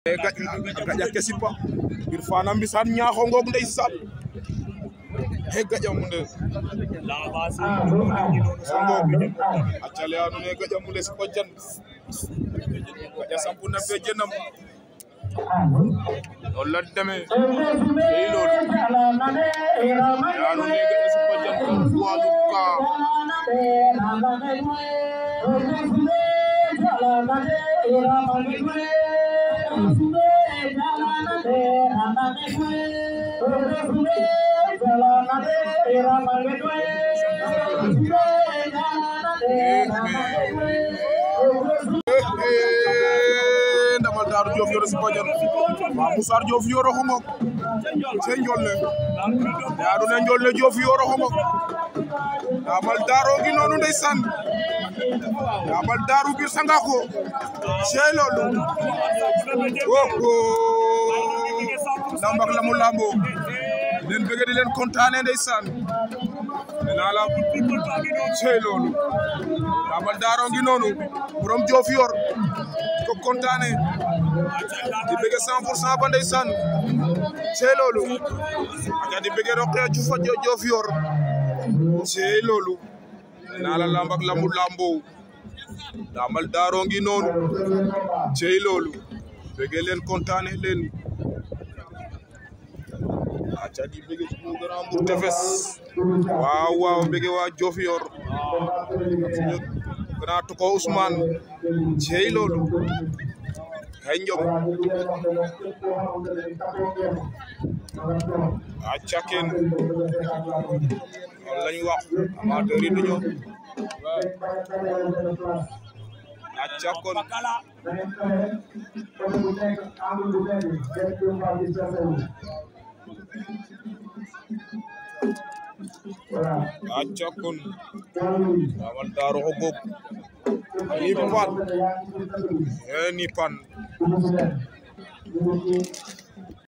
gaƴa ke sipa bir fana mbisan ñaaxo ngoog ndeysaan gaƴa mu nde a caleya nu ne gaƴa mu nde sipa jan gaƴa sampu na fe jenam loolu la demee tey loolu yaa nu ne gaƴa sipa jan ko walu ka ndamal Daaru Diof yoro sipa jan Mamou Sarr Diof yoro xongok se njolle Daaru ne njolle Diof yoro xongok ndamal Daaru gi noonu ndeysaan ndamal Daaru bir sangako sey loolu woko lambak lamu lambo leen bëgg di leen kontaane ndeysaan nee la sey loolu ndamal Daaru gi noonu borom Diof yor ko kontaane di bëgg 100% ba ndeysaan sey loolu aja di bëgg Rokhaya Diouf Diof yor sey loolu nee la lambak lamu lambo ndamal Daaru ngi noonu sey loolu bëgg leen kontaane leen aca di bëgg suñu grand Mbour tefes waaw waaw bëgg waa Diof yor suñu grand Tuko Ousmane sey loolu ay njom aca ken lañ wax amateur yi duñu aca kon aca kon ndamal Daaru xogog ni pan